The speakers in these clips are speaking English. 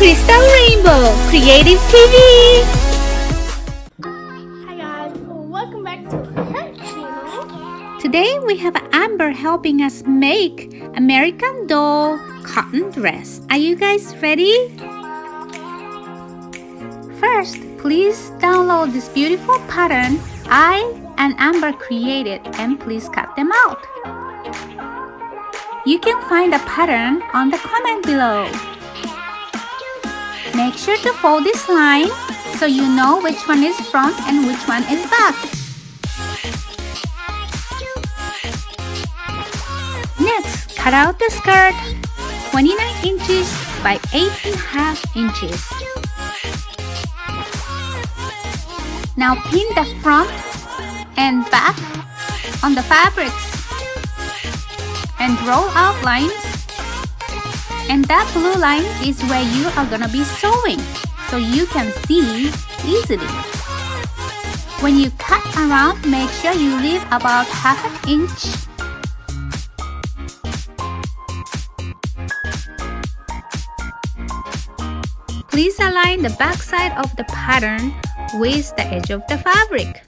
Kristal Rainbow Creative TV. Hi guys, welcome back to her channel. Today we have Amber helping us make American Doll cotton dress. Are you guys ready? First, please download this beautiful pattern I and Amber created and please cut them out. You can find the pattern on the comment below. Make sure to fold this line so you know which one is front and which one is back. Next, cut out the skirt 29 inches by 8.5 inches. Now pin the front and back on the fabrics and draw outlines. And that blue line is where you are gonna be sewing, so you can see easily. When you cut around, make sure you leave about half an inch. Please align the back side of the pattern with the edge of the fabric.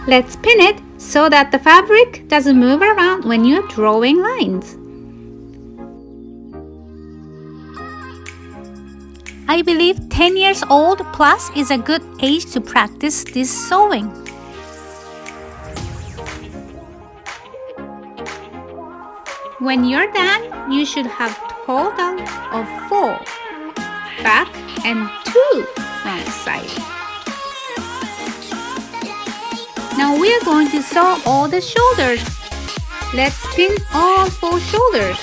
Let's pin it so that the fabric doesn't move around when you're drawing lines. I believe 10 years old plus is a good age to practice this sewing. When you're done, you should have a total of 4 back and 2 front sides. Now we are going to sew all the shoulders. Let's pin all 4 shoulders.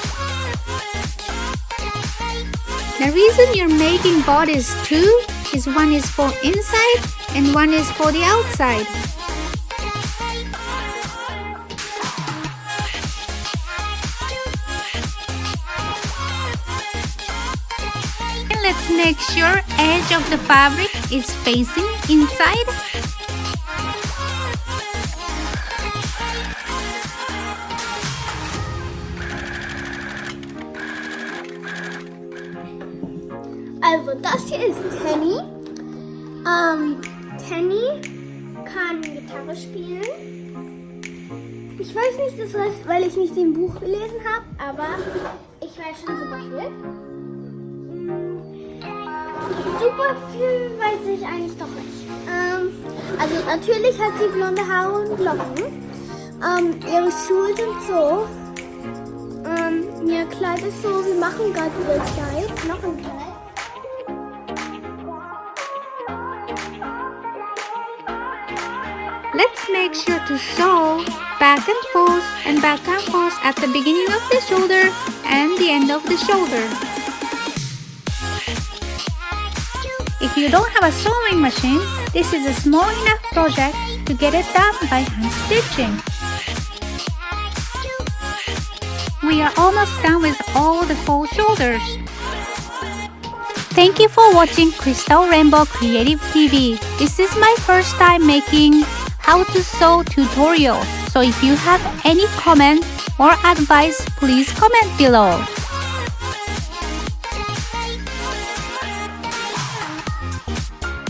The reason you're making bodice 2 is one is for inside and one is for the outside. And let's make sure edge of the fabric is facing inside. Also das hier ist Tenny. Tenny kann Gitarre spielen. Ich weiß nicht, das heißt, weil ich nicht im Buch gelesen habe, aber ich weiß schon super viel. Super viel weiß ich eigentlich doch nicht. Also natürlich hat sie blonde Haare und Locken. Ihre Schuhe sind so. Ihr Kleid ist so, wir machen gerade wieder Kleid, noch ein Kleid. Let's make sure to sew back and forth at the beginning of the shoulder and the end of the shoulder. If you don't have a sewing machine, this is a small enough project to get it done by hand stitching. We are almost done with all the 4 shoulders. Thank you for watching Kristal Rainbow Creative TV. This is my first time making how to sew tutorial. So if you have any comment or advice, please comment below.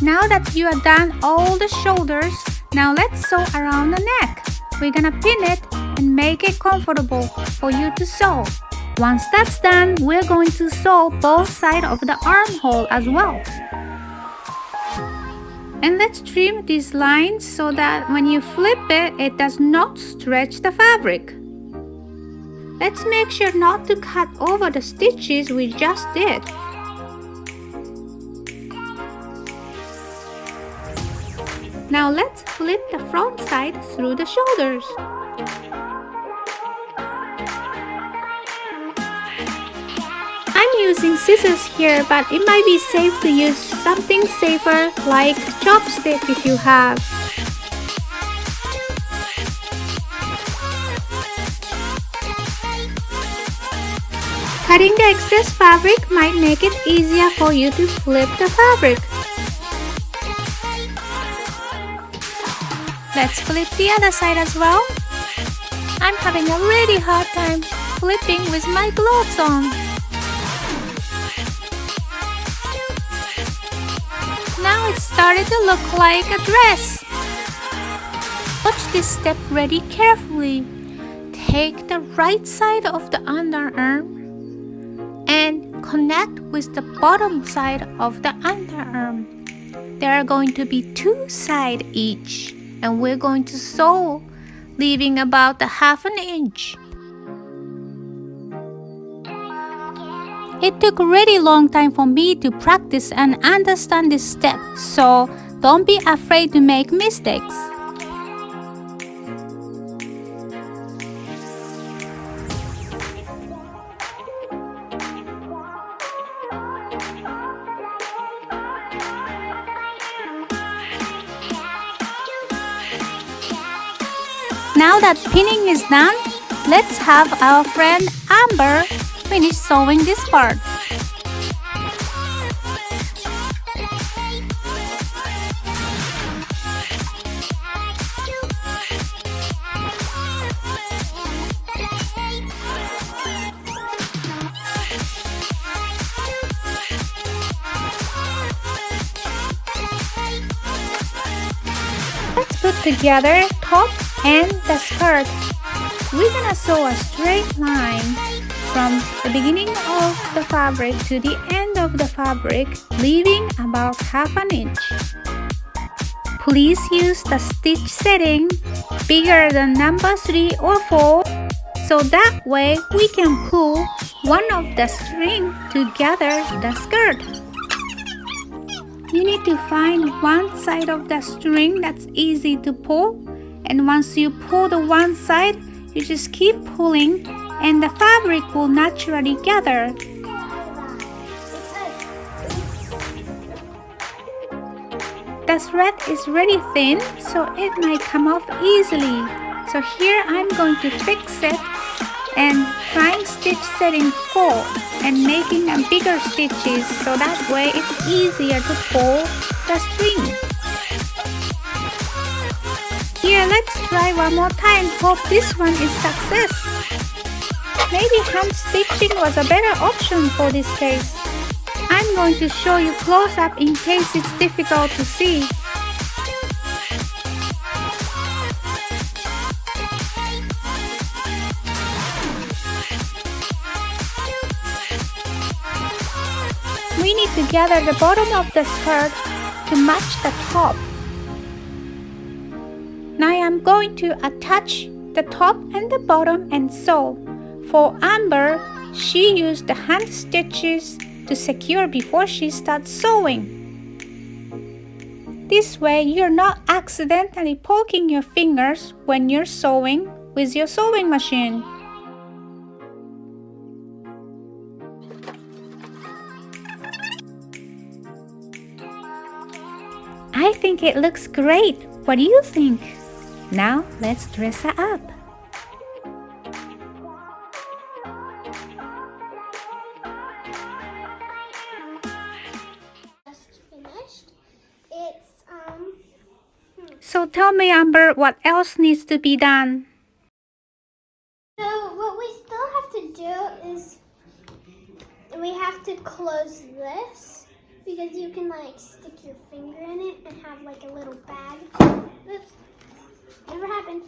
Now that you are done all the shoulders, now let's sew around the neck. We're gonna pin it and make it comfortable for you to sew. Once that's done, we're going to sew both sides of the armhole as well. And let's trim these lines so that when you flip it, it does not stretch the fabric. Let's make sure not to cut over the stitches we just did. Now let's flip the front side through the shoulders. I'm using scissors here, but it might be safe to use something safer like chopstick if you have. Cutting the excess fabric might make it easier for you to flip the fabric. Let's flip the other side as well. I'm having a really hard time flipping with my gloves on. Now it started to look like a dress. Watch this step really carefully. Take the right side of the underarm and connect with the bottom side of the underarm. There are going to be 2 sides each, and we're going to sew, leaving about a ½ inch. It took a really long time for me to practice and understand this step, so don't be afraid to make mistakes. Now that pinning is done, let's have our friend Amber finish sewing this part. Let's put together top and the skirt. We're gonna sew a straight line from the beginning of the fabric to the end of the fabric, leaving about ½ inch. Please use the stitch setting bigger than number 3 or 4, so that way we can pull one of the string to gather the skirt. You need to find one side of the string that's easy to pull, and once you pull the one side, you just keep pulling and the fabric will naturally gather. The thread is really thin, so it might come off easily. So here I'm going to fix it and trying stitch setting 4 and making a bigger stitches, so that way it's easier to pull the string. Here, let's try one more time. Hope this one is success. Maybe hand stitching was a better option for this case. I'm going to show you close up in case it's difficult to see. We need to gather the bottom of the skirt to match the top. Now I'm going to attach the top and the bottom and sew. For Amber, she used the hand stitches to secure before she starts sewing. This way you're not accidentally poking your fingers when you're sewing with your sewing machine. I think it looks great. What do you think? Now let's dress her up. Just finished. So tell me, Amber, what else needs to be done? So what we still have to do is we have to close this, because you can like stick your finger in it and have like a little bag. Oops, never happened.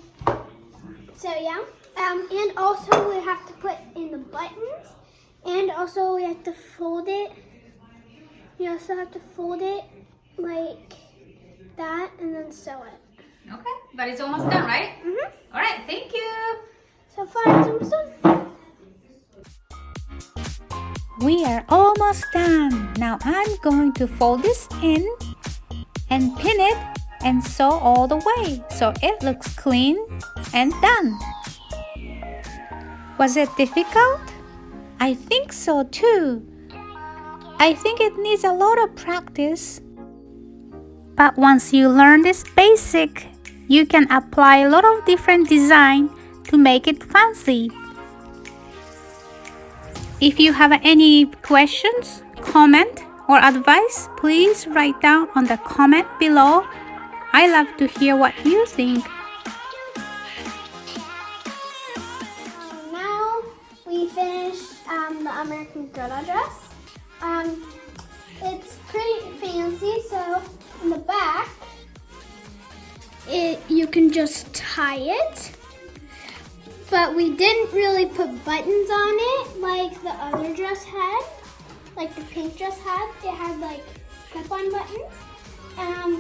So yeah, and also we have to put in the buttons, and also we have to fold it. You also have to fold it like that and then sew it. Okay, but it's almost done, right? Mm-hmm. All right, thank you. So far it's almost done. We are almost done. Now I'm going to fold this in and pin it and sew all the way so it looks clean and done. Was it difficult? I think so too. I think it needs a lot of practice. But once you learn this basic, you can apply a lot of different design to make it fancy. If you have any questions, comment, or advice, please write down on the comment below. I love to hear what you think. Now we the American Girl dress. It's pretty fancy, so in the back, you can just tie it. But we didn't really put buttons on it like the other dress had, like the pink dress had. It had like clip-on buttons.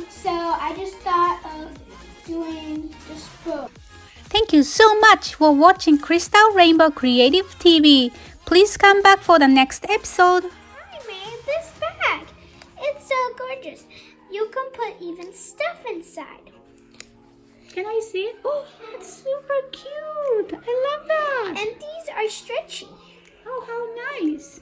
So I just thought of doing just both. Thank you so much for watching Kristal Rainbow Creative TV. Please come back for the next episode. I made this bag. It's so gorgeous. You can put even stuff inside. Can I see it? Oh, that's super cute. I love that. And these are stretchy. Oh, how nice.